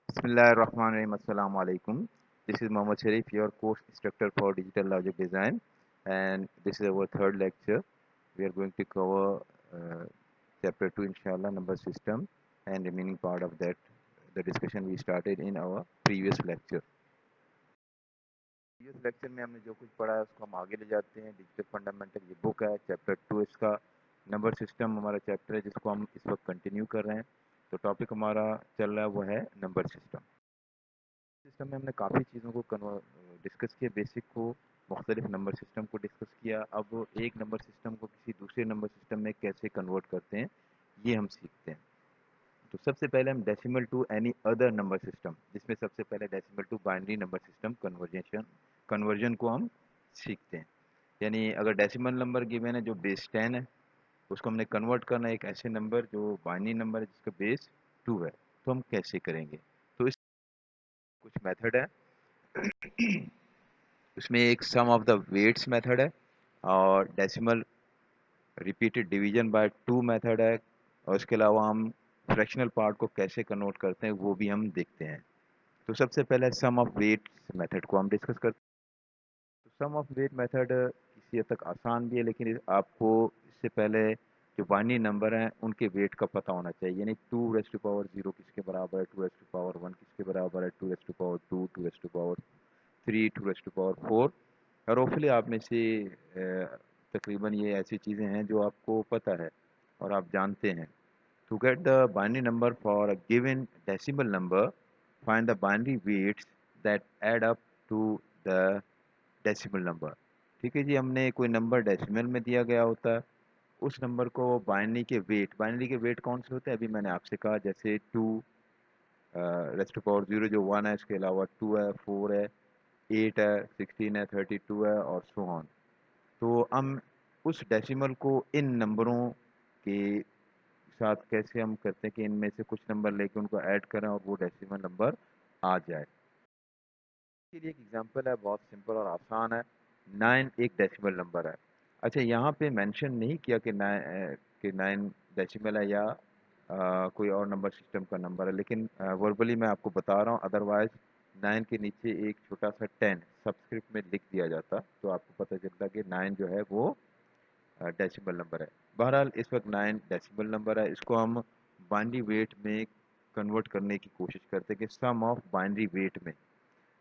Bismillahirrahmanirrahim. Assalamu alaikum. This is Mohammad Sharif, your course instructor for Digital Logic Design, and this is our third lecture. We are going to cover chapter 2, inshallah, number system, and remaining part of that, the discussion we started in our previous lecture. Previous lecture में हमने जो कुछ पढ़ा है उसको हम आगे ले जाते हैं. डिजिटल फंडामेंटल ये बुक है, चैप्टर 2 इसका. नंबर सिस्टम हमारा चैप्टर है जिसको हम इस वक्त कंटिन्यू कर रहे हैं. तो टॉपिक हमारा चल रहा है वो है नंबर सिस्टम. सिस्टम में हमने काफ़ी चीज़ों को डिस्कस किया. बेसिक को, मुख्तलिफ नंबर सिस्टम को डिस्कस किया. अब एक नंबर सिस्टम को किसी दूसरे नंबर सिस्टम में कैसे कन्वर्ट करते हैं ये हम सीखते हैं. तो सबसे पहले हम decimal to any other number system, जिसमें सबसे पहले decimal to binary number system conversion को हम सीखते हैं. यानी अगर डेसिमल नंबर गिवन है जो बेस 10 है, उसको हमने कन्वर्ट करना है एक ऐसे नंबर जो बाइनरी नंबर है जिसका बेस 2 है, तो हम कैसे करेंगे. तो इस कुछ मेथड है. उसमें एक सम ऑफ द वेट्स मेथड है, और decimal repeated division bye 2 method है, और उसके अलावा हम फ्रैक्शनल पार्ट को कैसे कन्वर्ट करते हैं वो भी हम देखते हैं. तो सबसे पहले सम ऑफ वेट्स मेथड को हम डिस्कस करते हैं. तो सम ऑफ वेट मेथड किसी हद तक आसान भी है, लेकिन आपको इससे पहले जो बाइनरी नंबर हैं उनके वेट का पता होना चाहिए. यानी 2⁻0 किसके बराबर है, 2⁻1 किसके बराबर है, 2⁻2, 2⁻3, 2⁻4. और होपफुली आप में से तकरीबन ये ऐसी चीज़ें हैं जो आपको पता है और आप जानते हैं. To get the binary number for a given decimal number, find the binary weights that add up to the decimal number. ठीक है जी. हमने कोई नंबर डेसिमल में दिया गया होता है, उस नंबर को बाइनरी के वेट कौन से होते हैं अभी मैंने आपसे कहा. जैसे 2⁻0 जो 1 है, इसके अलावा 2 है, 4 है, 8 है, 16 है, 32 है, और सो ऑन. तो हम उस डेसिमल को इन नंबरों के साथ कैसे हम करते हैं कि इनमें से कुछ नंबर लेके उनको ऐड करें और वो डेसिमल नंबर आ जाए. इसके लिए एक एग्जांपल है, बहुत सिंपल और आसान है. 9 एक डेसिमल नंबर है. अच्छा, यहाँ पे मेंशन नहीं किया कि 9 डेसिमल है या कोई और नंबर सिस्टम का नंबर है, लेकिन वर्बली मैं आपको बता रहा हूँ. अदरवाइज 9 के नीचे एक छोटा सा 10 सब्सक्रिप्ट में लिख दिया जाता, तो आपको पता चलता कि 9 जो है वो डेसिमल नंबर है. बहरहाल इस वक्त 9 डेसिमल नंबर है. इसको हम बाइनरी वेट में कन्वर्ट करने की कोशिश करते हैं कि सम ऑफ बाइनरी वेट में.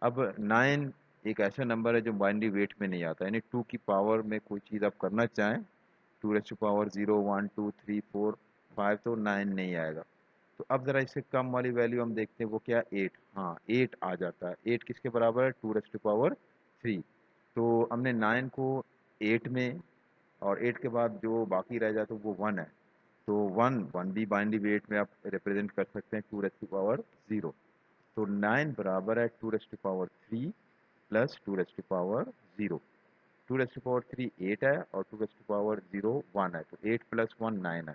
अब 9 एक ऐसा नंबर है जो बाइनरी वेट में नहीं आता. यानी 2 की पावर में कोई चीज़ आप करना चाहें, 2⁻0, 1, 2, 3, 4, 5, तो 9 नहीं आएगा. तो अब ज़रा इससे कम वाली वैल्यू हम देखते हैं, वो क्या, 8. हाँ, 8 आ जाता है. 8 किसके बराबर है, 2⁻3. तो हमने 9 को 8 में, और 8 के बाद जो बाकी रह जाता है वो 1 है. तो 1 भी बाइनरी वेट में आप रिप्रेजेंट कर सकते हैं 2⁻0. तो 9 बराबर है 2⁻3 प्लस 2⁻0. 2⁻3 8 है, और 2⁻0 1 है. तो 8 प्लस 1 9 है.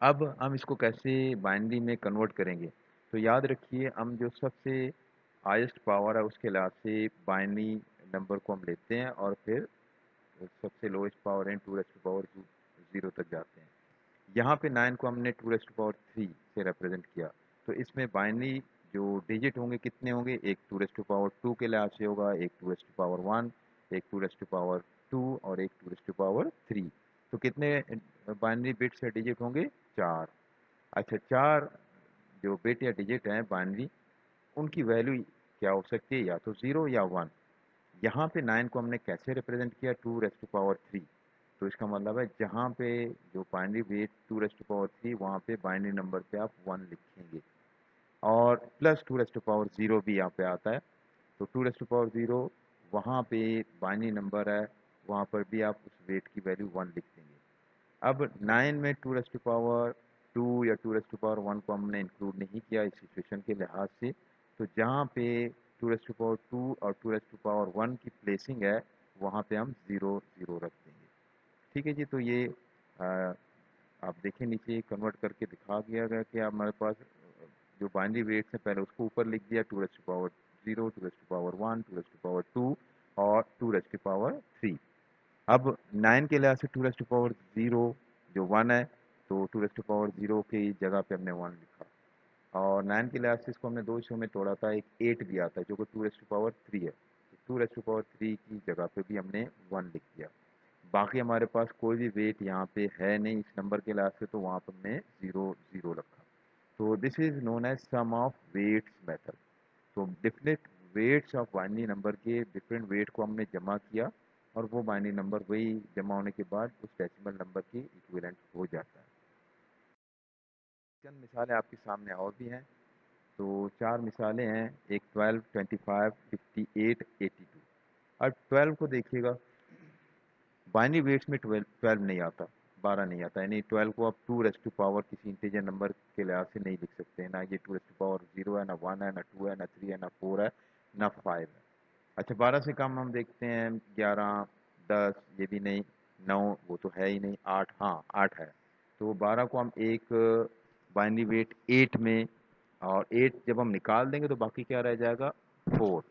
अब हम इसको कैसे बाइनरी में कन्वर्ट करेंगे. तो याद रखिए, हम जो सबसे हाईएस्ट पावर है उसके लिहाज से बाइनरी नंबर को हम लेते हैं, और फिर सबसे लोएस्ट पावर है 2⁻0 तक जाते हैं. यहाँ पे 9 को हमने 2⁻3 से रिप्रेजेंट किया. तो इसमें बाइनरी जो डिजिट होंगे कितने होंगे, एक 2⁻2 के लिहाज से होगा, एक 2⁻1, एक 2⁻2, और एक 2⁻3. तो कितने बाइनरी बिट्स या डिजिट होंगे, 4. अच्छा, 4 जो बिट या डिजिट हैं बाइनरी, उनकी वैल्यू क्या हो सकती है, या तो 0 या 1. यहाँ पे 9 को हमने कैसे रिप्रेजेंट किया, 2⁻3. तो इसका मतलब है जहाँ पे जो बाइनरी वेट 2⁻3, वहाँ पे बाइनरी नंबर पे आप 1 लिखेंगे, और प्लस 2⁻0 भी यहाँ पे आता है. तो 2⁻0 वहाँ पे बाइनरी नंबर है, वहाँ पर भी आप उस वेट की वैल्यू 1 लिख देंगे. अब 9 में 2⁻2 या 2⁻1 को हमने इंक्लूड नहीं किया इस सिचुएशन के लिहाज से. तो जहाँ पे 2⁻2 और 2⁻1 की प्लेसिंग है, वहाँ पे हम 0 0 रख देंगे. ठीक है जी. तो ये आप देखें नीचे कन्वर्ट करके दिखा दिया गया कि हमारे पास जो बाइनरी वेट्स है पहले उसको ऊपर लिख दिया, 2⁻0, 2⁻1, 2⁻2, और 2⁻3. अब 9 के लिहाज से 2⁻0 जो 1 है, तो 2⁻0 की जगह पे हमने 1 लिखा. और 9 के लिहाज से इसको हमने दो हिस्सों में तोड़ा था, एक 8 भी आता है जो कि 2 रेज़ टू पावर 3 है। 2 रेज़ टू पावर 3 की जगह पे भी हमने 1 लिख दिया। बाकी हमारे पास कोई भी वेट यहाँ पे है नहीं इस नंबर के लिहाज से, तो वहाँ पर हमने 0 0 रखा। तो this is known as sum of weights method. तो different weights of binary number के डिफरेंट वेट को हमने जमा किया और वो बाइनरी नंबर वही जमा होने के बाद उस डेसिमल नंबर के इक्विवेलेंट हो जाता है। चंद मिसालें आपके सामने और भी हैं। तो 4 मिसालें हैं, एक 12, 25, 58, 82। अब 12 को देखिएगा, बाइनरी वेट्स में 12 नहीं आता, 12 नहीं आता, यानी 12 को आप 2 रेज़ टू पावर किसी इंटीजर नंबर के लिहाज से नहीं लिख सकते हैं। ना ये 2 रेज़ टू पावर 0 है, ना 1 है, ना 2 है, ना 3 है, ना 4 है, ना 5 है। अच्छा, 12 से कम हम देखते हैं 11, 10, ये भी नहीं, 9 वो तो है ही नहीं, 8 हाँ 8 है। तो 12 को हम एक बाइनरी वेट 8 में, और 8 जब हम निकाल देंगे तो बाकी क्या रह जाएगा, 4।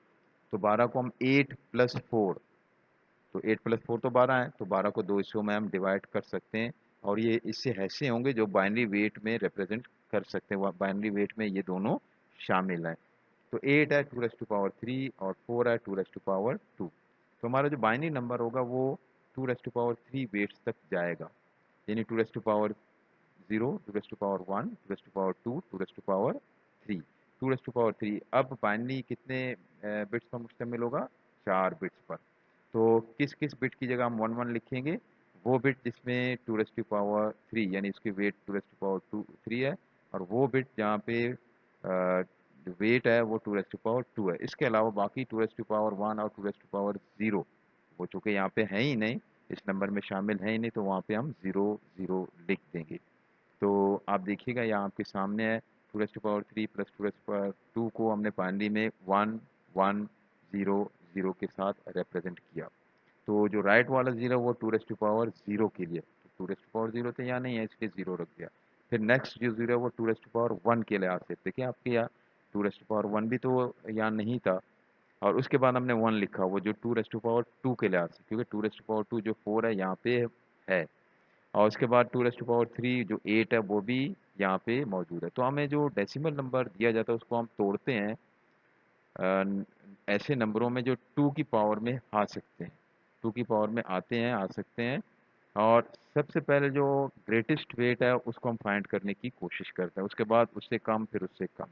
तो 12 को हम 8 प्लस 4, तो 8 प्लस 4 तो 12 है, तो 12 को दो हिस्सों में हम डिवाइड कर सकते हैं। और ये इससे ऐसे होंगे जो बाइनरी वेट में रिप्रेजेंट कर सकते हैं, बाइनरी वेट में ये दोनों शामिल हैं। तो 8 है 2 रेज़ टू पावर 3 और 4 है 2 रेज़ टू पावर 2। तो हमारा जो बाइनरी नंबर होगा वो 2 रेज़ टू पावर 3 वेट्स तक जाएगा, यानी 2 raise to power 0, 2 raise to power 1, 2 raise to power 2, 2 raise to power 3, 2 raise to power 3। अब बाइनरी कितने बिट्स पर मुश्तमिल होगा, 4 बिट्स पर। तो किस किस बिट की जगह हम 1 1 लिखेंगे, वो बिट जिसमें 2 रेज़ टू पावर 3 यानी उसकी वेट 2 रेज़ टू पावर 3 है, और वो बिट जहाँ पे वेट है वो 2 रेज़ टू पावर 2 है। इसके अलावा बाकी 2 रेज़ टू पावर 1 और 2 रेज़ टू पावर 0 वो चूँकि यहाँ पे है ही नहीं, इस नंबर में शामिल है ही नहीं, तो वहाँ पे हम 0 0 लिख देंगे। तो आप देखिएगा यहाँ आपके सामने है 2 raise to power 3 plus 2 raise to power 2 को हमने बाइनरी में 1 1 0 0 के साथ रिप्रेजेंट किया। तो जो राइट वाला 0 वो 2 रेज़ टू पावर 0 के लिए, तो 2 रेज़ टू पावर 0 तो यहाँ नहीं है इसलिए 0 रख दिया। फिर नेक्स्ट जो 0 है वो 2 रेज़ टू पावर 1 के लिहाज से, देखिए आपके यहाँ 2 रेज़ टू पावर 1 भी तो यहाँ नहीं था, और उसके बाद हमने 1 लिखा, वो जो 2 रेज़ टू पावर 2 के लिहाज से, क्योंकि 2 रेज़ टू पावर 2 जो 4 है यहाँ पे है, और उसके बाद 2 रेज़ टू पावर 3 जो 8 है वो भी यहाँ पे मौजूद है। तो हमें जो डेसिमल नंबर दिया जाता है उसको हम तोड़ते हैं ऐसे नंबरों में जो 2 की पावर में आ सकते हैं, 2 की पावर में आते हैं, आ सकते हैं। और सबसे पहले जो ग्रेटेस्ट वेट है उसको हम फाइंड करने की कोशिश करते हैं, उसके बाद उससे कम, फिर उससे कम।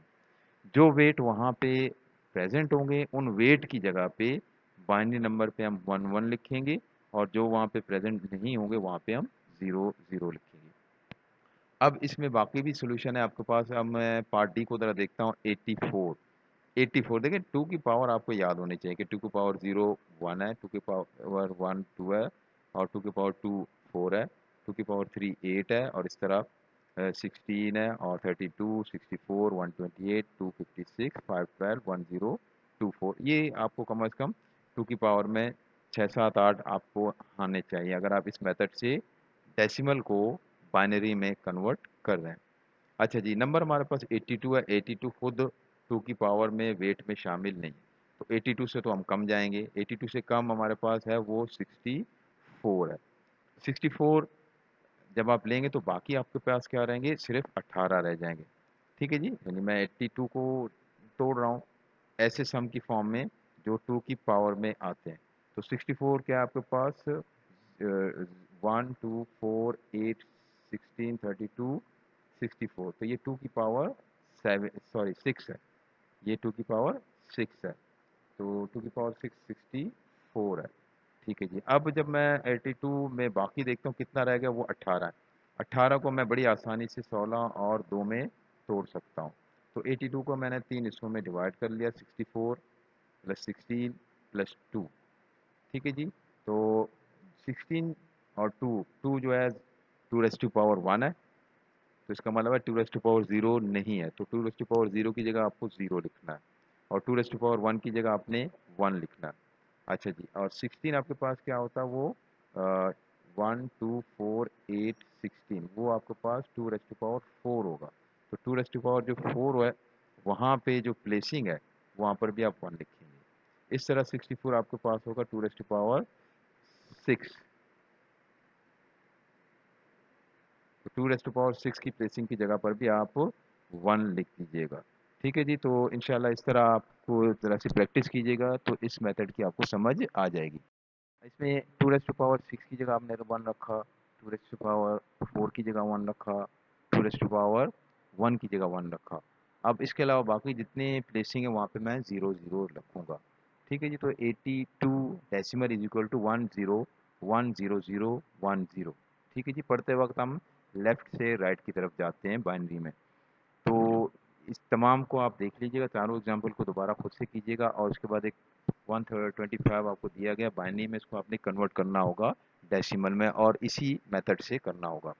जो वेट वहाँ पे प्रेजेंट होंगे उन वेट की जगह पे बाइनरी नंबर पे हम 1 1 लिखेंगे, और जो वहाँ पे प्रेजेंट नहीं होंगे वहाँ पे हम 0 0 लिखेंगे। अब इसमें बाकी भी सोल्यूशन है आपके पास। अब मैं पार्ट डी को ज़रा देखता हूँ। 84, 84 देखिए 2 की पावर आपको याद होनी चाहिए कि 2 की पावर 0 1 है, 2 की पावर 1 2 है, और 2 की पावर 2 4 है, 2 की पावर 3 8 है, और इस तरह 16 है, और 32 64 128 256 512 1024। ये आपको कम से कम 2 की पावर में 6 7 8 आपको आने चाहिए अगर आप इस मेथड से डेसिमल को बाइनरी में कन्वर्ट कर रहे हैं। अच्छा जी, नंबर हमारे पास 82 है। 82 खुद 2 की पावर में वेट में शामिल नहीं, तो 82 से तो हम कम जाएंगे। 82 से कम हमारे पास है वो 64 है। 64 जब आप लेंगे तो बाकी आपके पास क्या रहेंगे, सिर्फ 18 रह जाएंगे। ठीक है जी, यानी मैं 82 को तोड़ रहा हूँ ऐसे सम की फॉर्म में जो 2 की पावर में आते हैं। तो 64 क्या है आपके पास, 1 2 4 8 16 32 64, तो ये 2 की पावर 6 है, ये 2 की पावर 6 है, तो 2 की पावर 6 64 है। ठीक है जी, अब जब मैं 82 में बाकी देखता हूँ कितना रह गया, वो 18 है। 18 को मैं बड़ी आसानी से 16 और 2 में तोड़ सकता हूँ। तो 82 को मैंने 3 हिस्सों में डिवाइड कर लिया, 64 प्लस 16 प्लस 2। ठीक है जी, तो 16 और 2, 2 जो है 2 रेज़ टू पावर 1 है, तो इसका मतलब है 2 रेज़ टू पावर 0 नहीं है, तो 2 रेज़ टू पावर 0 की जगह आपको 0 लिखना है, और 2 रेज़ टू पावर 1 की जगह आपने 1 लिखना है। अच्छा जी, और 16 आपके पास क्या होता है, वो 1 2 4 8 16, वो आपके पास 2 रेज़ टू पावर 4 होगा। तो 2 रेज़ टू पावर जो 4 है वहाँ पे जो प्लेसिंग है वहाँ पर भी आप 1 लिखेंगे। इस तरह 64 आपके पास होगा 2 रेज़ टू पावर 6। तो 2 रेज़ टू पावर 6 की प्लेसिंग की जगह पर भी आप 1 लिख दीजिएगा। ठीक है जी, तो इंशाल्लाह इस तरह आपको ज़रा सी प्रैक्टिस कीजिएगा तो इस मेथड की आपको समझ आ जाएगी। इसमें 2 रेज़ टू पावर 6 की जगह आपने 1 रखा, 2 रेज़ टू पावर 4 की जगह 1 रखा, 2 रेज़ टू पावर 1 की जगह 1 रखा। अब इसके अलावा बाकी जितने प्लेसिंग है वहाँ पे मैं 0 0 रखूँगा। ठीक है जी, तो 82 डेसिमल इज़ इक्वल टू 10 100 10। ठीक है जी, पढ़ते वक़्त हम लेफ्ट से राइट की तरफ जाते हैं बाइनरी में। तो इस तमाम को आप देख लीजिएगा, चारों एग्जाम्पल को दोबारा खुद से कीजिएगा और उसके बाद एक 125 आपको दिया गया बाइनरी में, इसको आपने कन्वर्ट करना होगा डेसिमल में और इसी मेथड से करना होगा।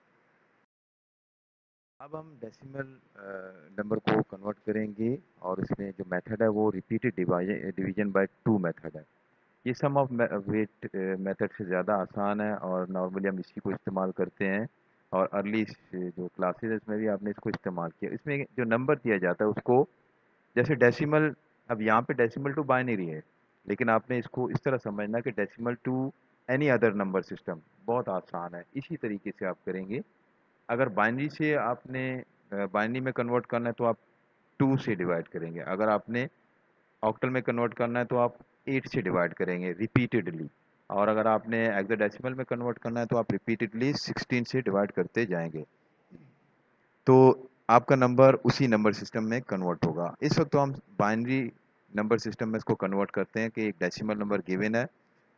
अब हम डेसिमल नंबर को कन्वर्ट करेंगे और इसमें जो मेथड है वो रिपीटेड डिवीजन बाय 2 मेथड है। ये सम ऑफ वेट मेथड से ज़्यादा आसान है और नॉर्मली हम इसी को इस्तेमाल करते हैं और अर्ली जो क्लासेस है इसमें भी आपने इसको इस्तेमाल किया। इसमें जो नंबर दिया जाता है उसको जैसे डेसिमल, अब यहाँ पे डेसिमल टू बाइनरी है, लेकिन आपने इसको इस तरह समझना कि decimal to any other number system, बहुत आसान है। इसी तरीके से आप करेंगे। अगर बाइनरी से आपने बाइनरी में कन्वर्ट करना है तो आप 2 से डिवाइड करेंगे। अगर आपने ऑक्टल में कन्वर्ट करना है तो आप 8 से डिवाइड करेंगे रिपीटेडली। और अगर आपने हेक्साडेसिमल में कन्वर्ट करना है तो आप रिपीटेडली 16 से डिवाइड करते जाएंगे। तो आपका नंबर उसी नंबर सिस्टम में कन्वर्ट होगा। इस वक्त तो हम बाइनरी नंबर सिस्टम में इसको कन्वर्ट करते हैं कि एक डेसिमल नंबर गिवन है,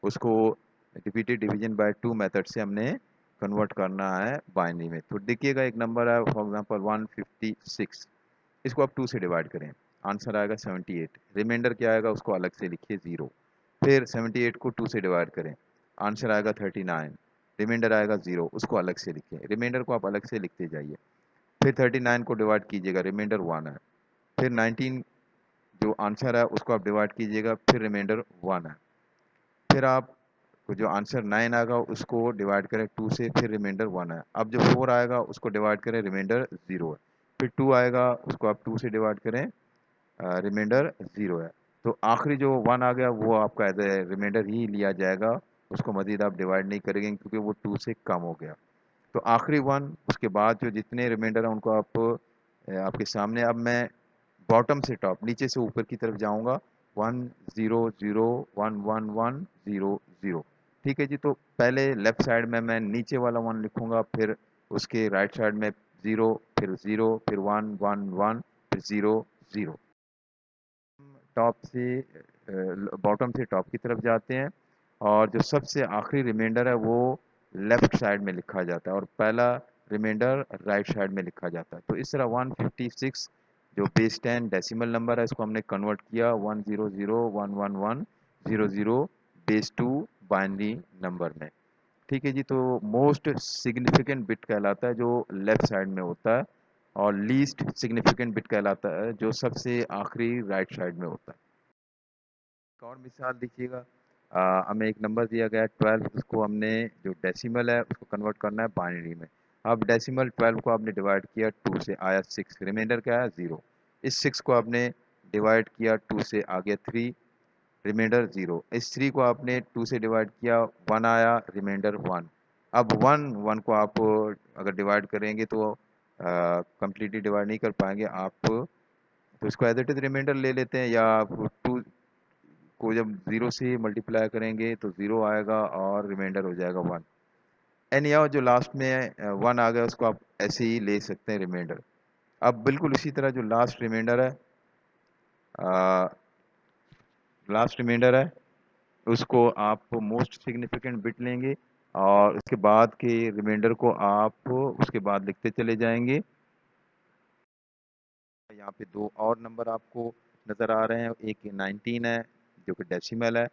उसको रिपीटेड डिवीजन बाय 2 मेथड से हमने कन्वर्ट करना है बाइनरी में। तो देखिएगा एक नंबर है फॉर एग्जांपल 156, इसको आप 2 से डिवाइड करें, आंसर आएगा 78। रिमाइंडर क्या आएगा उसको अलग से लिखिए 0। फिर 78 को 2 से डिवाइड करें, आंसर आएगा 39। रिमाइंडर आएगा 0, उसको अलग से लिखिए, रिमाइंडर को आप अलग से लिखते जाइए। फिर 39 को डिवाइड कीजिएगा, रिमाइंडर 1 है। फिर 19 जो आंसर है उसको आप डिवाइड कीजिएगा, फिर रिमाइंडर 1 है। फिर आप जो आंसर 9 आएगा उसको डिवाइड करें 2 से, फिर रिमाइंडर 1 है। अब जो 4 आएगा उसको डिवाइड करें, रिमाइंडर 0 है। फिर 2 आएगा उसको आप 2 से डिवाइड करें, रिमाइंडर 0 है। तो आखिरी जो 1 आ गया वो आपका एज ए रिमाइंडर ही लिया जाएगा, उसको मजीद आप डिवाइड नहीं करेंगे क्योंकि वो 2 से कम हो गया। तो आखिरी 1, उसके बाद जो जितने रिमाइंडर हैं उनको आप आपके सामने, अब मैं बॉटम से टॉप, नीचे से ऊपर की तरफ जाऊंगा, 1 0 0 1 1 1 0 0। ठीक है जी, तो पहले लेफ्ट साइड में मैं नीचे वाला 1 लिखूंगा, फिर उसके राइट साइड में 0, फिर 0, फिर 1 1 1, फिर 0 0। टॉप से बॉटम से टॉप की तरफ जाते हैं और जो सबसे आखिरी रिमाइंडर है वो लेफ्ट साइड में लिखा जाता है और पहला रिमाइंडर राइट साइड में लिखा जाता है। तो इस तरह 156 जो बेस 10 डेसिमल नंबर है इसको हमने कन्वर्ट किया 100 111 00 बेस 2 बाइनरी नंबर में। ठीक है जी, तो मोस्ट सिग्निफिकेंट बिट कहलाता है जो लेफ्ट साइड में होता है और लीस्ट सिग्निफिकेंट बिट कहलाता है जो सबसे आखिरी राइट साइड में होता है। एक और मिसाल देखिएगा, हमें एक नंबर दिया गया है 12, उसको हमने जो डेसिमल है उसको कन्वर्ट करना है बाइनरी में। अब डेसिमल 12 को आपने डिवाइड किया 2 से, आया 6, रिमाइंडर क्या है 0। इस 6 को आपने डिवाइड किया 2 से, आ गया 3, रिमाइंडर 0। इस 3 को आपने 2 से डिवाइड किया, 1 आया, रिमाइंडर 1। अब 1 1 को आप अगर डिवाइड करेंगे तो कंप्लीटली डिवाइड नहीं कर पाएंगे आप, तो इसको एज इट इज रिमाइंडर ले लेते हैं, या आप 2 को जब 0 से मल्टीप्लाई करेंगे तो 0 आएगा और रिमाइंडर हो जाएगा 1। एंड या जो लास्ट में 1 आ गया उसको आप ऐसे ही ले सकते हैं रिमाइंडर। अब बिल्कुल इसी तरह जो लास्ट रिमाइंडर है, लास्ट रिमाइंडर है उसको आप मोस्ट सिग्निफिकेंट बिट लेंगे और उसके बाद के रिमाइंडर को आप उसके बाद लिखते चले जाएंगे। यहाँ पे 2 और नंबर आपको नज़र आ रहे हैं, एक 19 है जो कि डेसिमल है।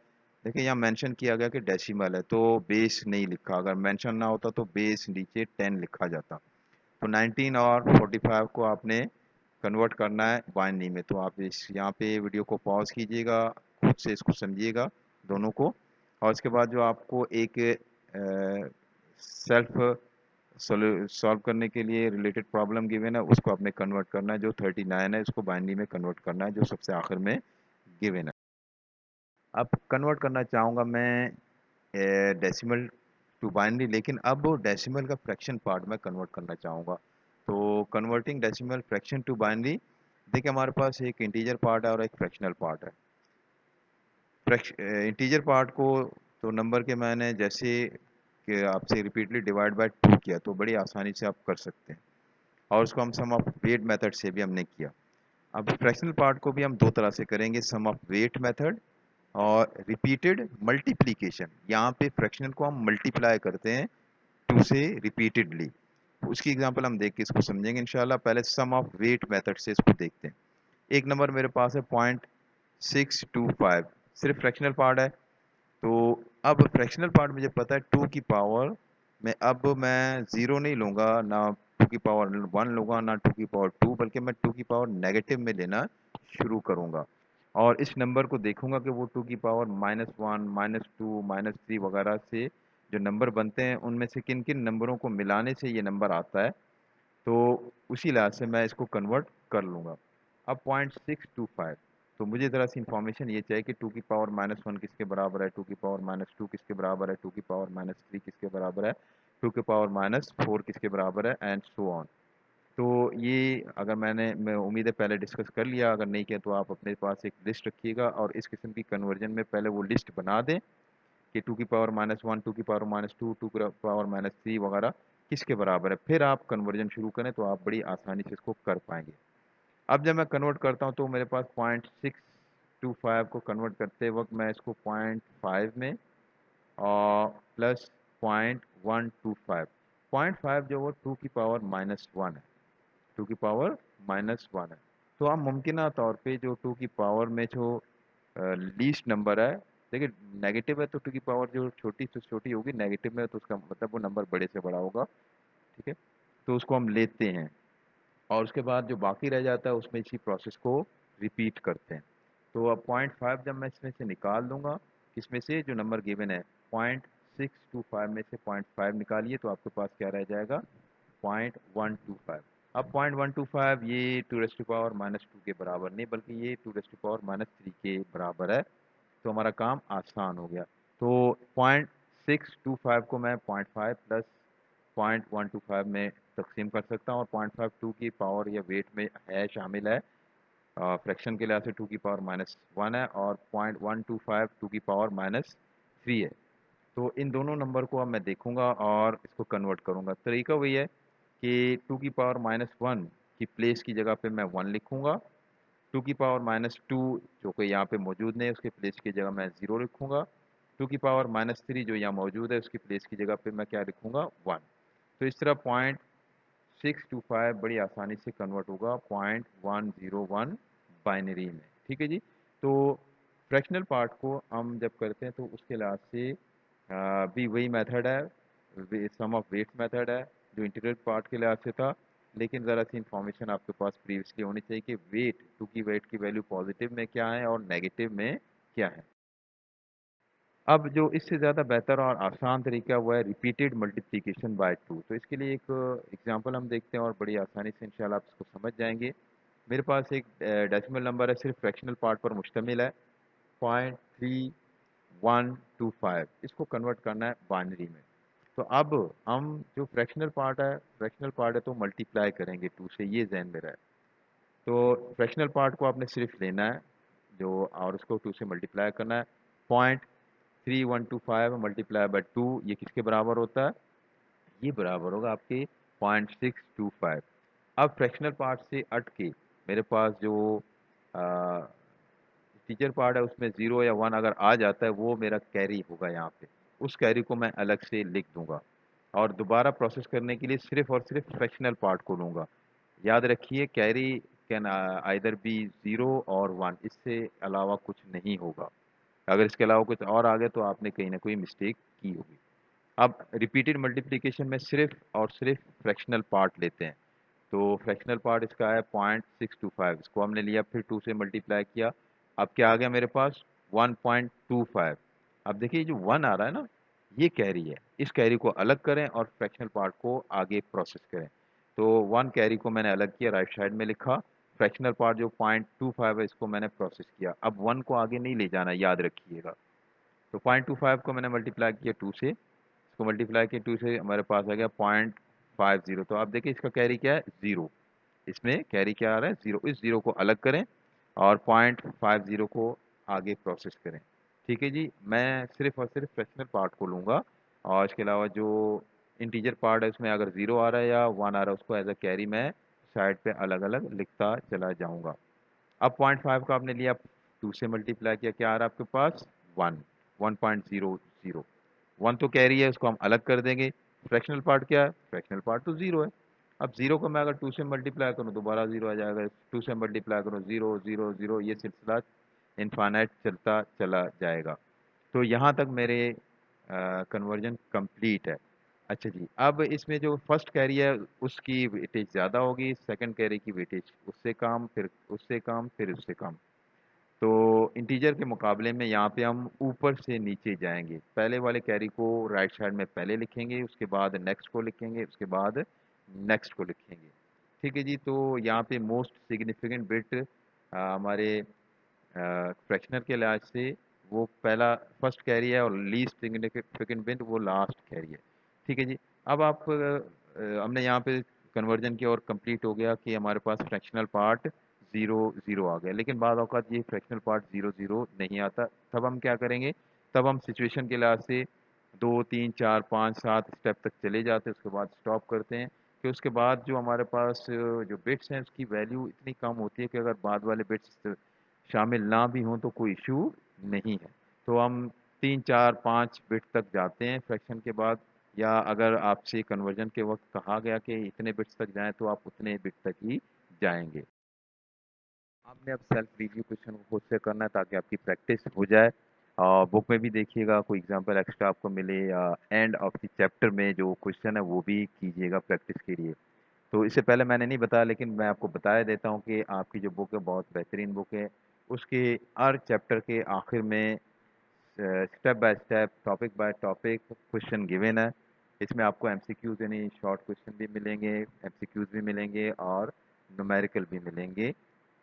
देखिए यहाँ मेंशन किया गया कि डेसिमल है तो बेस नहीं लिखा, अगर मेंशन ना होता तो बेस नीचे 10 लिखा जाता। तो 19 और 45 को आपने कन्वर्ट करना है बाइनरी में। तो आप इस यहाँ पे वीडियो को पॉज कीजिएगा, खुद से इसको समझिएगा दोनों को, और उसके बाद जो आपको एक सेल्फ सॉल्व करने के लिए रिलेटेड प्रॉब्लम गिवन है उसको आपने कन्वर्ट करना है, जो 39 है इसको बाइनरी में कन्वर्ट करना है जो सबसे आखिर में गिवन है। अब कन्वर्ट करना चाहूँगा मैं डेसिमल टू बाइनरी, लेकिन अब डेसिमल का फ्रैक्शन पार्ट में कन्वर्ट करना चाहूँगा। तो converting decimal fraction to binary, देखिए हमारे पास एक इंटीजर पार्ट है और एक फ्रैक्शनल पार्ट है। इंटीजर पार्ट को तो नंबर के मैंने जैसे कि आपसे रिपीटली डिवाइड बाय 2 किया तो बड़ी आसानी से आप कर सकते हैं, और उसको हम सम ऑफ वेट मेथड से भी हमने किया। अब फ्रैक्शनल पार्ट को भी हम दो तरह से करेंगे, सम ऑफ वेट मेथड और रिपीटेड मल्टीप्लिकेशन। यहाँ पे फ्रैक्शनल को हम मल्टीप्लाई करते हैं 2 से रिपीटेडली। उसकी एग्जांपल हम देख के इसको समझेंगे इंशाल्लाह। पहले सम ऑफ वेट मेथड से इसको देखते हैं। एक नंबर मेरे पास है 0.625, सिर्फ फ्रैक्शनल पार्ट है। तो अब फ्रैक्शनल पार्ट मुझे पता है 2 की पावर में, अब मैं ज़ीरो नहीं लूँगा, ना 2 की पावर 1 लूँगा, ना 2 की पावर 2, बल्कि मैं 2 की पावर नेगेटिव में लेना शुरू करूँगा। और इस नंबर को देखूँगा कि वो 2 की पावर -1, -2, -3 वगैरह से जो नंबर बनते हैं, उनमें से किन-किन नंबरों को मिलाने से ये नंबर आता है। तो उसी लिहाज से मैं इसको कन्वर्ट कर लूँगा। अब 0.625, तो मुझे ज़रा सी इन्फॉर्मेशन ये चाहिए कि 2 की पावर -1 किसके बराबर है, 2 की पावर -2 किसके बराबर है, 2 की पावर -3 किसके बराबर है, 2 की पावर -4 किसके बराबर है, एंड सो ऑन। तो ये अगर मैं उम्मीद है पहले डिस्कस कर लिया, अगर नहीं किया तो आप अपने पास एक लिस्ट रखिएगा और इस किस्म की कन्वर्जन में पहले वो लिस्ट बना दें कि 2 की पावर -1, 2 की पावर -2, 2 की पावर -3 वगैरह किसके बराबर है। फिर आप कन्वर्जन शुरू करें तो आप बड़ी आसानी से इसको कर पाएंगे। अब जब मैं कन्वर्ट करता हूँ तो मेरे पास 0.625 को कन्वर्ट करते वक्त मैं इसको 0.5 में और प्लस 0.125, 0.5 जो वो 2 की पावर -1 है, 2 की पावर -1 है। तो आप मुमकिन तौर पे जो 2 की पावर में जो लीस्ट नंबर है, देखिए नेगेटिव है तो 2 की पावर जो छोटी से छोटी होगी, नेगेटिव में है तो उसका मतलब वो नंबर बड़े से बड़ा होगा, ठीक है। तो उसको हम लेते हैं और उसके बाद जो बाकी रह जाता है उसमें इसी प्रोसेस को रिपीट करते हैं। तो अब 0.5 जब मैं इसमें से निकाल दूंगा, इसमें से जो नंबर गिवन है 0.625 में से 0.5 निकालिए तो आपके पास क्या रह जाएगा, 0.125। अब 0.125 ये 2⁻⁻2 के बराबर नहीं, बल्कि ये 2⁻3 के बराबर है। तो हमारा काम आसान हो गया। तो 0.625 को मैं 0.5 प्लस 0.125 में तकसीम कर सकता हूँ, और 0.5 2 की पावर या वेट में है, शामिल है। फ्रैक्शन के लिहाज से 2 की पावर -1 है और 0.125 2 की पावर -3 है। तो इन दोनों नंबर को अब मैं देखूंगा और इसको कन्वर्ट करूंगा। तरीका वही है कि 2 की पावर -1 की प्लेस की जगह पे मैं 1 लिखूंगा, 2 की पावर -2 जो कि यहाँ पे मौजूद नहीं है उसके प्लेस की जगह मैं 0 लिखूंगा, 2 की पावर -3 जो यहाँ मौजूद है उसकी प्लेस की जगह पे मैं क्या लिखूंगा, 1। तो इस तरह 0.625 बड़ी आसानी से कन्वर्ट होगा 0.101 बाइनरी में, ठीक है जी। तो फ्रैक्शनल पार्ट को हम जब करते हैं तो उसके लिहाज से भी वही मेथड है, सम ऑफ वेट्स मेथड है जो इंटीग्रल पार्ट के लिहाज से था। लेकिन ज़रा सी इन्फॉर्मेशन आपके पास प्रीवियसली होनी चाहिए कि वेट 2 की वेट की वैल्यू पॉजिटिव में क्या है और नेगेटिव में क्या है। अब जो इससे ज़्यादा बेहतर और आसान तरीका है वो है रिपीटेड मल्टीप्लिकेशन बाय 2। तो इसके लिए एक एग्जांपल हम देखते हैं और बड़ी आसानी से इंशाल्लाह आप इसको समझ जाएंगे। मेरे पास एक डेसिमल नंबर है, सिर्फ फ्रैक्शनल पार्ट पर मुश्तमिल है, 0.3125। इसको कन्वर्ट करना है बाइनरी में। तो अब हम जो फ्रैक्शनल पार्ट है तो मल्टीप्लाई करेंगे 2 से, ये ज़हन में रहे। तो फ्रैक्शनल पार्ट को आपने सिर्फ लेना है जो, और उसको 2 से मल्टीप्लाई करना है। 0.3125 मल्टीप्लाई बाय 2 ये किसके बराबर होता है, ये बराबर होगा आपके 0.625। अब फ्रैक्शनल पार्ट से हट के मेरे पास जो टीचर पार्ट है उसमें 0 या 1 अगर आ जाता है वो मेरा कैरी होगा यहाँ पे, उस कैरी को मैं अलग से लिख दूंगा और दोबारा प्रोसेस करने के लिए सिर्फ और सिर्फ फ्रैक्शनल पार्ट को लूँगा। याद रखिए कैरी कैन आइदर बी 0 और 1, इससे अलावा कुछ नहीं होगा। अगर इसके अलावा कुछ और आ गया तो आपने कहीं ना कोई मिस्टेक की होगी। अब रिपीटेड मल्टीप्लिकेशन में सिर्फ और सिर्फ फ्रैक्शनल पार्ट लेते हैं। तो फ्रैक्शनल पार्ट इसका है 0.625, इसको हमने लिया फिर 2 से मल्टीप्लाई किया। अब क्या आ गया मेरे पास, 1.25। अब देखिए जो 1 आ रहा है ना, ये कैरी है, इस कैरी को अलग करें और फ्रैक्शनल पार्ट को आगे प्रोसेस करें। तो 1 कैरी को मैंने अलग किया, राइट साइड में लिखा, फ्रैक्शनल पार्ट जो 0.25 है इसको मैंने प्रोसेस किया। अब 1 को आगे नहीं ले जाना, याद रखिएगा। तो 0.25 को मैंने मल्टीप्लाई किया 2 से, इसको मल्टीप्लाई किया 2 से, हमारे पास आ गया 50। तो आप देखिए इसका कैरी क्या है, 0। इसमें कैरी क्या आ रहा है, 0। इस 0 को अलग करें और 0.50 को आगे प्रोसेस करें। ठीक है जी, मैं सिर्फ और सिर्फ फ्रैक्शनल पार्ट को लूँगा और इसके अलावा जो इंटीजर पार्ट है उसमें अगर 0 आ रहा है या 1 आ रहा है उसको एज अ कैरी मैं साइड पे अलग अलग लिखता चला जाऊँगा। अब 0.5 का आपने लिया, 2 से मल्टीप्लाई किया, क्या आ रहा है आपके पास, 1, 1.00। 1 तो कैरी है, उसको हम अलग कर देंगे। फ्रैक्शनल पार्ट क्या है, फ्रैक्शनल पार्ट तो 0 है। अब 0 को मैं अगर 2 से मल्टीप्लाई करूँ दोबारा 0 आ जाएगा, 2 से मल्टीप्लाई करूँ 0 0 0, ये सिलसिला इनफाइनाइट चलता चला जाएगा। तो यहाँ तक मेरे कन्वर्जन कंप्लीट है। अच्छा जी, अब इसमें जो फर्स्ट कैरी है उसकी वेटेज ज़्यादा होगी, सेकंड कैरी की वेटेज उससे कम, फिर उससे कम, फिर उससे कम। तो इंटीजर के मुकाबले में यहाँ पे हम ऊपर से नीचे जाएंगे। पहले वाले कैरी को राइट साइड में पहले लिखेंगे, उसके बाद नेक्स्ट को लिखेंगे, उसके बाद नेक्स्ट को लिखेंगे। ठीक है जी, तो यहाँ पे मोस्ट सिग्निफिकेंट बिट हमारे फ्रैक्शनर के लिहाज से वो पहला फर्स्ट कैरी है और लीस्ट सिग्निफिकेंट बिट वो लास्ट कैरी है। ठीक है जी, अब आप हमने यहाँ पे कन्वर्जन किया और कंप्लीट हो गया कि हमारे पास फ्रैक्शनल पार्ट 0 0 आ गया, लेकिन बाद औक़ात ये फ्रैक्शनल पार्ट 0 0 नहीं आता। तब हम क्या करेंगे, तब हम सिचुएशन के लिहाज से 2 3 4 5 7 स्टेप तक चले जाते हैं, उसके बाद स्टॉप करते हैं कि उसके बाद जो हमारे पास जो बिट्स हैं उसकी वैल्यू इतनी कम होती है कि अगर बाद वाले बिट्स शामिल ना भी हों तो कोई इशू नहीं है। तो हम 3 4 5 बिट तक जाते हैं फ्रैक्शन के बाद, या अगर आपसे कन्वर्जन के वक्त कहा गया कि इतने बिट्स तक जाएं तो आप उतने बिट तक ही जाएंगे। आपने अब सेल्फ रिव्यू क्वेश्चन को खुद से करना है ताकि आपकी प्रैक्टिस हो जाए, और बुक में भी देखिएगा कोई एग्जांपल एक्स्ट्रा आपको मिले, या एंड ऑफ द चैप्टर में जो क्वेश्चन है वो भी कीजिएगा प्रैक्टिस के लिए। तो इससे पहले मैंने नहीं बताया, लेकिन मैं आपको बता देता हूँ कि आपकी जो बुक है बहुत बेहतरीन बुक है। उसके हर चैप्टर के आखिर में step by step, topic by topic question given है। इसमें आपको एमसीक्यूज यानी शॉर्ट क्वेश्चन भी मिलेंगे, एमसीक्यूज भी मिलेंगे और न्यूमेरिकल भी मिलेंगे।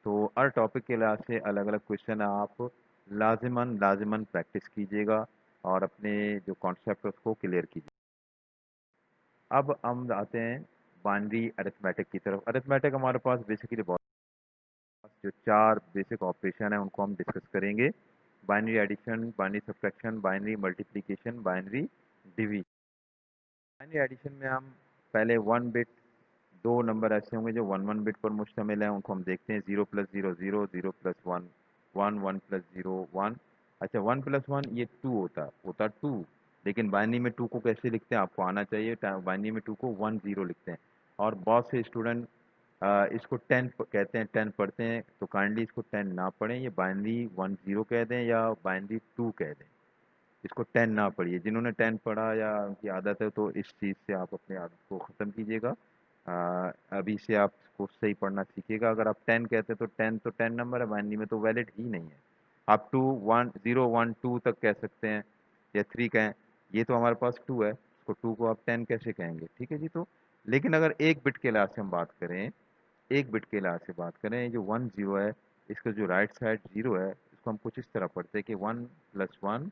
तो हर टॉपिक के लिहाज से अलग अलग क्वेश्चन आप लाजिमन लाजिमन प्रैक्टिस कीजिएगा और अपने जो कॉन्सेप्ट है उसको क्लियर कीजिए। अब हम आते हैं बाइनरी अरिथमेटिक की तरफ। अरिथमेटिक हमारे पास बेसिकली बहुत जो 4 बेसिक ऑपरेशन है उनको हम डिस्कस करेंगे। Binary addition, binary subtraction, binary multiplication, binary division. Binary addition में हम पहले 1 बिट, 2 नंबर ऐसे होंगे जो 1 1 बिट पर मुश्तमिल हैं, उनको हम देखते हैं। 0 + 0 0, 0 + 1 1, 1 + 0 1। अच्छा, 1 + 1 ये 2 होता 2, लेकिन बाइनरी में 2 को कैसे लिखते हैं आपको आना चाहिए। बाइनरी में 2 को 1 0 लिखते हैं, और बहुत से स्टूडेंट इसको 10 कहते हैं, 10 पढ़ते हैं, तो काइंडली इसको 10 ना पढ़ें, ये बाइनरी 1 0 कह दें या बाइनरी 2 कह दें। इसको 10 ना पढ़िए। जिन्होंने 10 पढ़ा या उनकी आदत है तो इस चीज़ से आप अपनी आदत को ख़त्म कीजिएगा। अभी से आप इसको सही पढ़ना सीखिएगा। अगर आप 10 कहते हैं तो 10 तो 10 नंबर है, बाइनरी में तो वैलिड ही नहीं है। आप 2 1 0 1 2 तक कह सकते हैं या 3 कहें, ये तो हमारे पास 2 है, उसको 2 को आप 10 कैसे कहेंगे। ठीक है जी, तो लेकिन अगर 1 बिट के लिहाज से हम बात करें, 1 बिट के लिहाज से बात करें, जो 1 0 है, इसका जो राइट साइड 0 है, इसको हम कुछ इस तरह पढ़ते हैं कि 1 + 1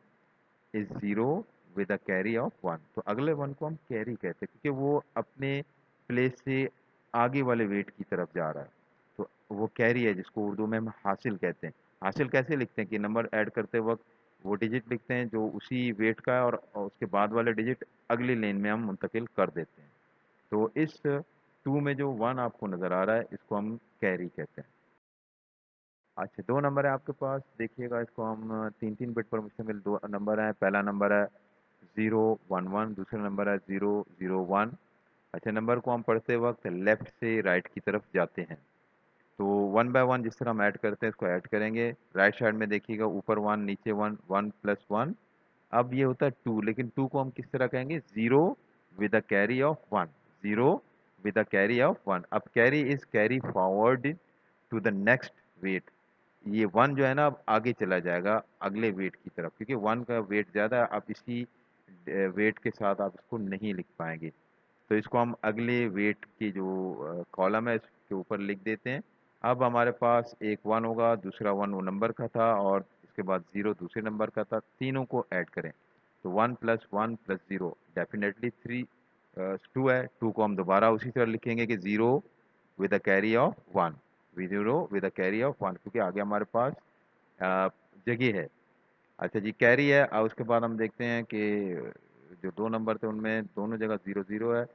is 0 with a carry of 1। तो अगले 1 को हम कैरी कहते हैं क्योंकि वो अपने प्लेस से आगे वाले वेट की तरफ जा रहा है, तो वो कैरी है जिसको उर्दू में हम हासिल कहते हैं। हासिल कैसे लिखते हैं कि नंबर ऐड करते वक्त वो डिजिट लिखते हैं जो उसी वेट का है, और उसके बाद वाले डिजिट अगली लेन में हम मुंतकिल कर देते हैं। तो इस 2 में जो 1 आपको नज़र आ रहा है इसको हम कैरी कहते हैं। अच्छा, 2 नंबर है आपके पास, देखिएगा इसको हम 3-3 बिट पर मुश्तमिल 2 नंबर हैं। पहला नंबर है 0 1 1, दूसरा नंबर है 0 0 1। अच्छा, नंबर को हम पढ़ते वक्त लेफ्ट से राइट की तरफ जाते हैं। तो 1 बाय 1 जिस तरह हम ऐड करते हैं इसको ऐड करेंगे। राइट साइड में देखिएगा ऊपर 1 नीचे 1, 1 + 1। अब ये होता है 2, लेकिन 2 को हम किस तरह कहेंगे, 0 with a carry of 1, 0 with a carry of 1। अब carry is carry forward to the next weight. ये 1 जो है ना अब आगे चला जाएगा अगले वेट की तरफ, क्योंकि 1 का वेट ज़्यादा है, आप इसी वेट के साथ आप इसको नहीं लिख पाएंगे। तो इसको हम अगले वेट की जो कॉलम है इसके ऊपर लिख देते हैं। अब हमारे पास एक 1 होगा, दूसरा 1 वो नंबर का था, और इसके बाद 0 दूसरे नंबर का था। तीनों को ऐड करें तो 1 + 1 + 0 डेफिनेटली 3, 2 है, 2 को हम दोबारा उसी तरह लिखेंगे कि 0 with a carry of 1, 0 with a carry of 1, क्योंकि आगे हमारे पास अ, जगह है। अच्छा जी, कैरी है। उसके बाद हम देखते हैं कि जो 2 नंबर थे उनमें दोनों जगह 0 0 है,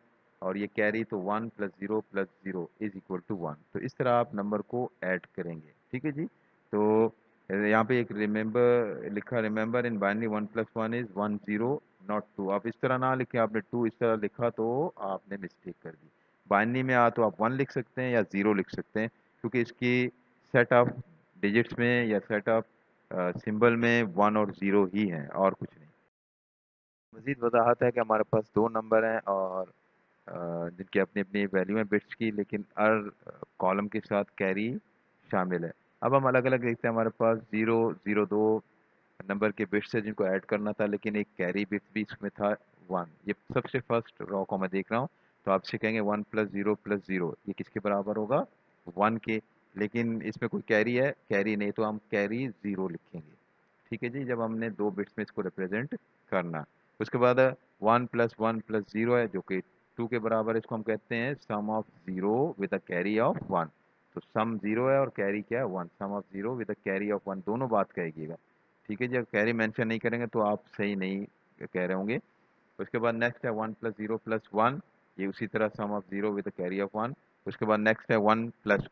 और ये कैरी तो 1 प्लस 0 इज इक्वल टू 1। तो इस तरह आप नंबर को ऐड करेंगे। ठीक है जी। तो यहाँ पे एक रिमेंबर लिखा, remember in binary 1 plus 1 is 1 0 not 2। आप इस तरह ना लिखे, आपने 2 इस तरह लिखा तो आपने मिस्टेक कर दी। बाइनरी में तो आप 1 लिख सकते हैं या 0 लिख सकते हैं, क्योंकि इसकी सेट ऑफ डिजिट्स में या सेट ऑफ सिंबल में 1 और 0 ही हैं और कुछ नहीं। मज़ीद वजाहत है कि हमारे पास 2 नंबर हैं और जिनकी अपनी अपनी वैल्यू है बिट्स की, लेकिन हर कॉलम के साथ कैरी शामिल है। अब हम अलग अलग देखते हैं। हमारे पास 0 0 2 नंबर के बिट्स है जिनको ऐड करना था, लेकिन एक कैरी बिट भी इसमें था 1। ये सबसे फर्स्ट रॉ को मैं देख रहा हूँ, तो आपसे कहेंगे 1 प्लस ज़ीरो ये किसके बराबर होगा? 1 के। लेकिन इसमें कोई कैरी है? कैरी नहीं, तो हम कैरी 0 लिखेंगे। ठीक है जी, जब हमने 2 बिट्स में इसको रिप्रेजेंट करना। उसके बाद 1 प्लस 0 है जो कि 2 के बराबर है, इसको हम कहते हैं sum of 0 with a carry of 1। तो सम 0 है और कैरी क्या है? 1। Sum of 0 with a carry of 1, दोनों बात कहेगिएगा। ठीक है जी, अगर कैरी मेंशन नहीं करेंगे तो आप सही नहीं कह रहे होंगे। उसके बाद नेक्स्ट है 1 प्लस 0 प्लस 1, ये उसी तरह sum of 0 with carry of 1। उसके बाद नेक्स्ट है 1 प्लस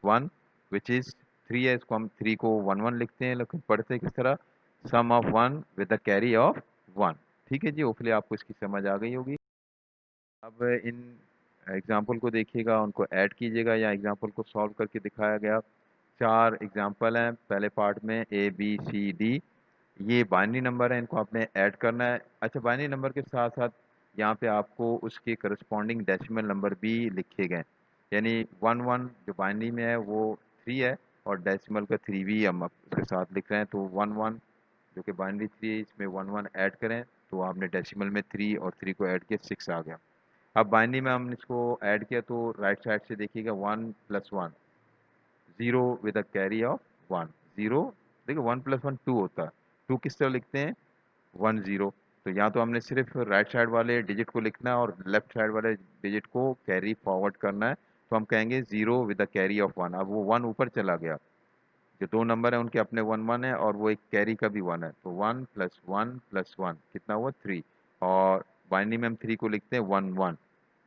1 विच इज 3 है, इसको हम 3 को 1 1 लिखते हैं, लेकिन पढ़ते किस तरह? Sum of 1 with the carry of 1। ठीक है जी, होपफुली आपको इसकी समझ आ गई होगी। अब इन एग्जाम्पल को देखिएगा, उनको ऐड कीजिएगा, या एग्जाम्पल को सॉल्व करके दिखाया गया। 4 एग्जाम्पल हैं पहले पार्ट में, ए बी सी डी। ये बाइनरी नंबर है, इनको आपने ऐड करना है। अच्छा, बाइनरी नंबर के साथ साथ यहाँ पे आपको उसके करस्पॉन्डिंग डेसिमल नंबर भी लिखे गए, यानी 1 1 जो बाइनरी में है वो 3 है, और डेसिमल का 3 भी हम उसके साथ लिख रहे हैं। तो 1 1 जो कि बाइनरी 3 है, इसमें 1 1 ऐड करें तो आपने डेसिमल में 3 और 3 को ऐड किया, 6 आ गया। अब बाइनरी में हमने इसको ऐड किया तो राइट साइड से देखिएगा 1 plus 1 0 with a carry of 1 0। देखिए 1 प्लस 1 2 होता है, 2 किस तरह लिखते हैं? 1 0। तो यहाँ तो हमने सिर्फ राइट साइड वाले डिजिट को लिखना है और लेफ्ट साइड वाले डिजिट को कैरी फॉरवर्ड करना है। तो हम कहेंगे 0 विद द कैरी ऑफ 1। अब वो 1 ऊपर चला गया, जो 2 नंबर हैं उनके अपने 1 1 है और वो एक कैरी का भी 1 है, तो 1 प्लस 1 कितना हुआ? 3। और बाइनरी में हम 3 को लिखते हैं 1 1।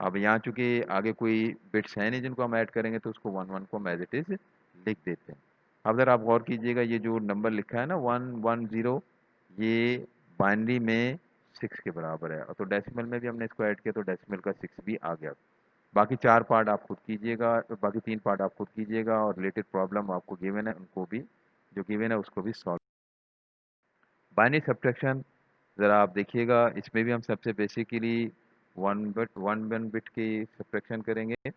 अब यहाँ चूंकि आगे कोई बिट्स है नहीं जिनको हम ऐड करेंगे, तो उसको 1 1 को हम एज इट इज लिख देते हैं। अब अगर आप गौर कीजिएगा, ये जो नंबर लिखा है ना 1 1 0, ये बाइनरी में 6 के बराबर है, और तो डेसिमल में भी हमने इसको ऐड किया तो डेसिमल का 6 भी आ गया। बाकी 4 पार्ट आप खुद कीजिएगा, बाकी 3 पार्ट आप खुद कीजिएगा, और रिलेटेड प्रॉब्लम आपको गिवन है उनको भी, जो गिवन है उसको भी सॉल्व। बाइनरी सब्ट्रैक्शन ज़रा आप देखिएगा, इसमें भी हम सबसे बेसिकली वन बिट की सब्ट्रैक्शन करेंगे।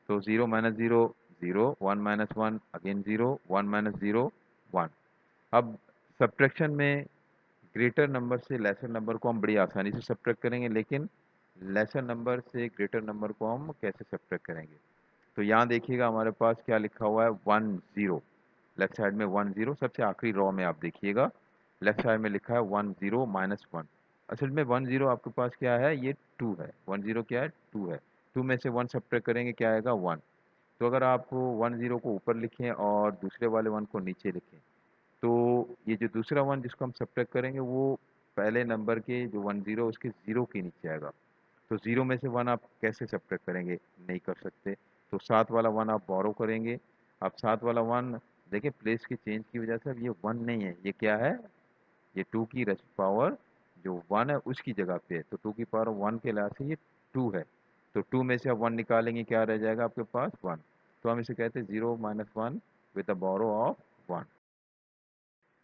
तो 0 माइनस 0 0, 1 माइनस 1 अगेन 0, 1 माइनस 0 1। अब सब्ट्रैक्शन में ग्रेटर नंबर से लेसर नंबर को हम बड़ी आसानी से सब्ट्रैक्ट करेंगे, लेकिन लेसर नंबर से ग्रेटर नंबर को हम कैसे सब्ट्रैक्ट करेंगे? तो यहाँ देखिएगा हमारे पास क्या लिखा हुआ है? 1 0। लेफ्ट साइड में 1 0, सबसे आखिरी रॉ में आप देखिएगा लेफ्ट साइड में लिखा है 1 0 माइनस 1। असल में 1 0 आपके पास क्या है? ये 2 है। 1 0 क्या है? 2 है। 2 में से 1 सब्ट्रैक्ट करेंगे, क्या आएगा? 1। तो अगर आप 1 0 को ऊपर लिखें और दूसरे वाले 1 को नीचे लिखें, तो ये जो दूसरा 1 जिसको हम सब्ट्रैक्ट करेंगे वो पहले नंबर के जो 1 0 उसके 0 के नीचे आएगा। तो 0 में से 1 आप कैसे सब्ट्रैक्ट करेंगे? नहीं कर सकते। तो 7 वाला 1 आप बोरो करेंगे। अब 7 वाला 1 देखिए प्लेस के चेंज की वजह से अब ये 1 नहीं है, ये क्या है? ये 2 की पावर जो 1 है उसकी जगह पे है, तो 2 की पावर 1 के लिहाज से ये 2 है। तो 2 में से अब 1 निकालेंगे, क्या रह जाएगा आपके पास? 1। तो हम इसे कहते हैं 0 minus 1 with the borrow of 1।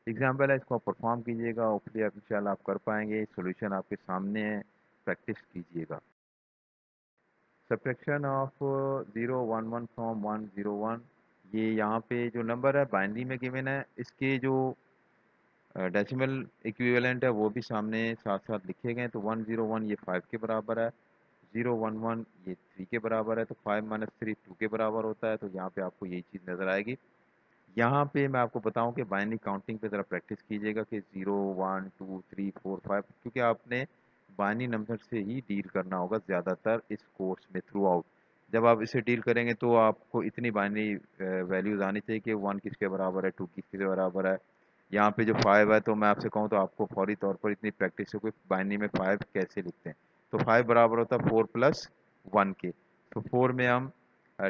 Example है, इसको आप परफॉर्म कीजिएगा, होपफुली आप इंशाल्लाह आप कर पाएंगे। सॉल्यूशन आपके सामने है, प्रैक्टिस कीजिएगा। सब्ट्रैक्शन ऑफ 0 1 1 फ्रॉम 1 0 1, ये यहाँ पे जो नंबर है बाइनरी में गिवन है, इसके जो डेसिमल इक्विवेलेंट है वो भी सामने साथ साथ लिखे गए हैं। तो 1 0 1 ये 5 के बराबर है, 0 1 1 ये 3 के बराबर है, तो 5 माइनस 3 2 के बराबर होता है। तो यहाँ पे आपको यही चीज़ नज़र आएगी। यहाँ पे मैं आपको बताऊं कि बाइनरी काउंटिंग पे ज़रा प्रैक्टिस कीजिएगा कि 0 1 2 3 4 5, क्योंकि आपने बाइनरी नंबर से ही डील करना होगा ज़्यादातर इस कोर्स में थ्रू आउट। जब आप इसे डील करेंगे तो आपको इतनी बाइनरी वैल्यूज़ आनी चाहिए कि 1 किसके बराबर है, 2 किसके बराबर है। यहाँ पे जो 5 है तो मैं आपसे कहूँ तो आपको फौरी तौर पर इतनी प्रैक्टिस हो कि बाइनरी में 5 कैसे लिखते हैं। तो 5 बराबर होता है 4 प्लस 1 के। तो 4 में हम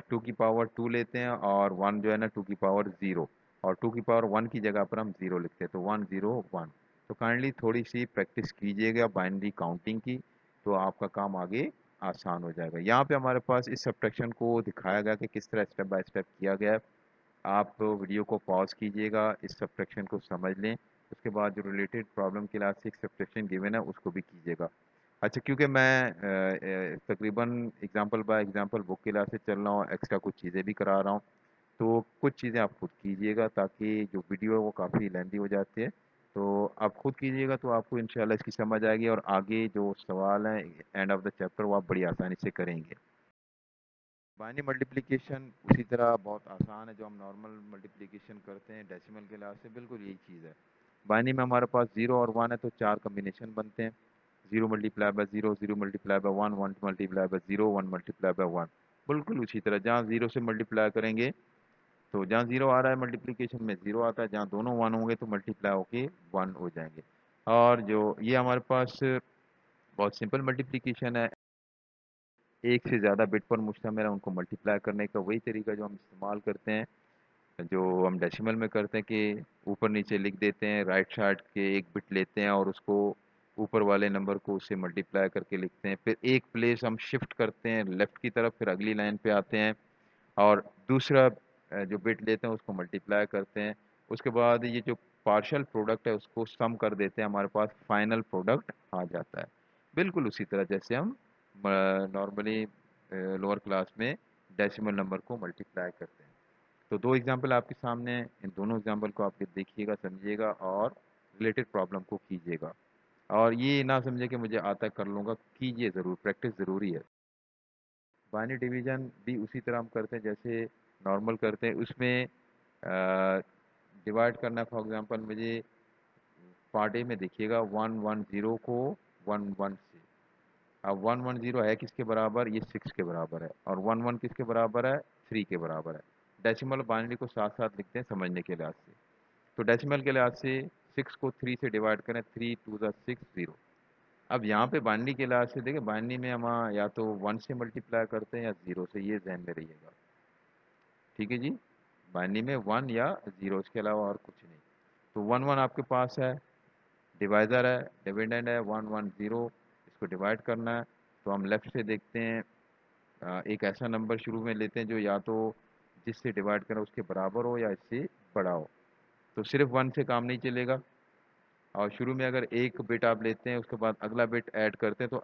2 की पावर 2 लेते हैं और 1 जो है ना 2 की पावर 0, और 2 की पावर 1 की जगह पर हम 0 लिखते हैं, तो 1 0 1। तो काइंडली थोड़ी सी प्रैक्टिस कीजिएगा बाइनरी काउंटिंग की, तो आपका काम आगे आसान हो जाएगा। यहाँ पे हमारे पास इस सब्ट्रैक्शन को दिखाया गया कि किस तरह स्टेप बाय स्टेप किया गया है। आप वीडियो को पॉज कीजिएगा, इस सब्ट्रैक्शन को समझ लें, उसके बाद जो रिलेटेड प्रॉब्लम के लास्ट एक सब्ट्रैक्शन गिवन है उसको भी कीजिएगा। अच्छा, क्योंकि मैं तकरीबन एग्जांपल बाय एग्जांपल बुक के लास्ट से चल रहा हूँ, एक्स्ट्रा कुछ चीज़ें भी करा रहा हूँ, तो कुछ चीज़ें आप खुद कीजिएगा ताकि जो वीडियो है वो काफ़ी लेंथी हो जाती है। तो आप खुद कीजिएगा तो आपको इंशाल्लाह इसकी समझ आएगी, और आगे जो सवाल हैं एंड ऑफ द चैप्टर वो आप बड़ी आसानी से करेंगे। बाइनरी मल्टीप्लिकेशन उसी तरह बहुत आसान है जो हम नॉर्मल मल्टीप्लिकेशन करते हैं डेसिमल के लिहाज से, बिल्कुल यही चीज़ है। बाइनरी में हमारे पास 0 और 1 है तो 4 कम्बिनेशन बनते हैं। 0 multiply by 0, 0 multiply by 1, 1 multiply by 0, 1 multiply by 1। बिल्कुल उसी तरह जहाँ 0 से मल्टीप्लाई करेंगे तो जहाँ 0 आ रहा है मल्टीप्लिकेशन में 0 आता है, जहाँ दोनों 1 होंगे तो मल्टीप्लाई होके 1 हो जाएंगे। और जो ये हमारे पास बहुत सिंपल मल्टीप्लिकेशन है, एक से ज़्यादा बिट पर मुश्तमिल है, उनको मल्टीप्लाई करने का वही तरीका जो हम इस्तेमाल करते हैं, जो हम डेसिमल में करते हैं कि ऊपर नीचे लिख देते हैं, राइट साइड के एक बिट लेते हैं और उसको ऊपर वाले नंबर को उससे मल्टीप्लाई करके लिखते हैं, फिर एक प्लेस हम शिफ्ट करते हैं लेफ्ट की तरफ, फिर अगली लाइन पे आते हैं और दूसरा जो बिट लेते हैं उसको मल्टीप्लाई करते हैं। उसके बाद ये जो पार्शियल प्रोडक्ट है उसको सम कर देते हैं, हमारे पास फाइनल प्रोडक्ट आ जाता है। बिल्कुल उसी तरह जैसे हम नॉर्मली लोअर क्लास में डेसिमल नंबर को मल्टीप्लाई करते हैं। तो दो एग्जाम्पल आपके सामने हैं, इन दोनों एग्जाम्पल को आप देखिएगा, समझिएगा और रिलेटेड प्रॉब्लम को कीजिएगा। और ये ना समझे कि मुझे आता है कर लूँगा, कीजिए ज़रूर, प्रैक्टिस ज़रूरी है। बाइनरी डिवीजन भी उसी तरह हम करते हैं जैसे नॉर्मल करते हैं, उसमें डिवाइड करना है। फॉर एग्जांपल मुझे पार्ट ए में देखिएगा 110 को 11 से। अब 110 है किसके बराबर, ये 6 के बराबर है, और 11 किसके बराबर है, 3 के बराबर है। डेसिमल बाइनरी को साथ साथ लिखते हैं समझने के लिहाज से। तो डेसिमल के लिहाज से 6 को 3 से डिवाइड करें, 3 2 ज़ा 6 0। अब यहाँ पे बाइनरी के लिहाज से देखिए, बाइनरी में हम या तो 1 से मल्टीप्लाई करते हैं या 0 से, ये ध्यान में रहिएगा। ठीक है जी, बाइनरी में 1 या 0, इसके अलावा और कुछ नहीं। तो 1 1 आपके पास है, डिवाइज़र है, डिविडेंड है 110, इसको डिवाइड करना है। तो हम लेफ्ट से देखते हैं, एक ऐसा नंबर शुरू में लेते हैं जो या तो जिससे डिवाइड करें उसके बराबर हो या इससे बड़ा हो। तो सिर्फ 1 से काम नहीं चलेगा, और शुरू में अगर एक बिट आप लेते हैं उसके बाद अगला बिट ऐड करते हैं, तो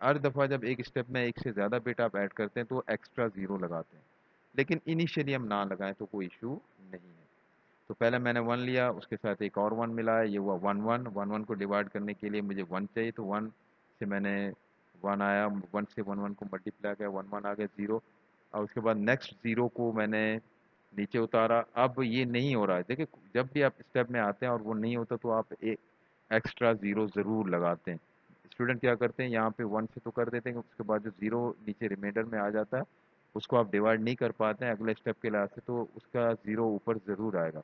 हर दफ़ा जब एक स्टेप में एक से ज़्यादा बिट आप ऐड करते हैं तो एक्स्ट्रा ज़ीरो लगाते हैं। लेकिन इनिशियली हम ना लगाएं तो कोई इशू नहीं है। तो पहले मैंने 1 लिया, उसके साथ एक और 1 मिला है, ये हुआ 1 1। 1 1 को डिवाइड करने के लिए मुझे 1 चाहिए, तो 1 से मैंने 1 आया, 1 से 1 1 को मल्टीप्लाई किया, 1 1 आ गया 0। और उसके बाद नेक्स्ट 0 को मैंने नीचे उतारा। अब ये नहीं हो रहा है, देखिए जब भी आप स्टेप में आते हैं और वो नहीं होता तो आप एक एक्स्ट्रा ज़ीरो ज़रूर लगाते हैं। स्टूडेंट क्या करते हैं, यहाँ पे 1 से तो कर देते हैं, उसके बाद जो 0 नीचे रिमाइंडर में आ जाता है उसको आप डिवाइड नहीं कर पाते हैं अगले स्टेप के लिहाज से, तो उसका 0 ऊपर ज़रूर आएगा।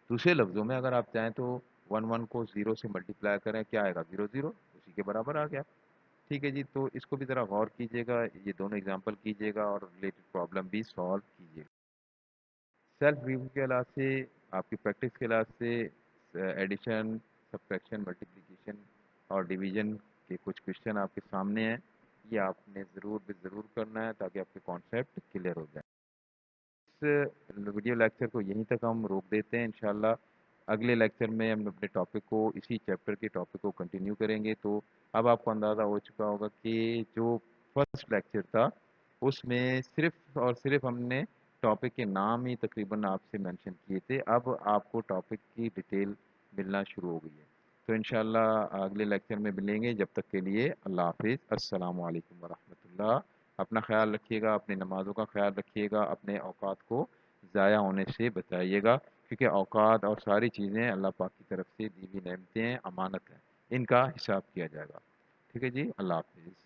दूसरे लफ्ज़ों में अगर आप चाहें तो 1 1 को 0 से मल्टीप्लाई करें, क्या आएगा, 0 0, उसी के बराबर आ गया। ठीक है जी, तो इसको भी ज़रा गौर कीजिएगा, ये दोनों एग्जांपल कीजिएगा और रिलेटेड प्रॉब्लम भी सॉल्व कीजिएगा। सेल्फ रिव्यू के लिहाज से, आपकी प्रैक्टिस के लिहाज से, एडिशन, सब्ट्रैक्शन, मल्टीप्लिकेशन और डिवीजन के कुछ क्वेश्चन आपके सामने हैं, ये आपने ज़रूर भी ज़रूर करना है ताकि आपके कॉन्सेप्ट क्लियर हो जाए। इस वीडियो लेक्चर को यहीं तक हम रोक देते हैं, इंशाल्लाह अगले लेक्चर में हम अपने टॉपिक को, इसी चैप्टर के टॉपिक को कंटिन्यू करेंगे। तो अब आपको अंदाज़ा हो चुका होगा कि जो फर्स्ट लेक्चर था उसमें सिर्फ और सिर्फ हमने टॉपिक के नाम ही तकरीबन आपसे मेंशन किए थे, अब आपको टॉपिक की डिटेल मिलना शुरू हो गई है। तो इंशाल्लाह अगले लेक्चर में मिलेंगे, जब तक के लिए अल्लाह हाफिज़, अस्सलामु अलैकुम वरहमतुल्लाह। अपना ख्याल रखिएगा, अपनी नमाज़ों का ख्याल रखिएगा, अपने औकात को ज़ाया होने से बचाइएगा, क्योंकि औकात और सारी चीज़ें अल्लाह पाक की तरफ से दी हुई नेमतें हैं, अमानत हैं, इनका हिसाब किया जाएगा। ठीक है जी, अल्लाह हाफ़िज़।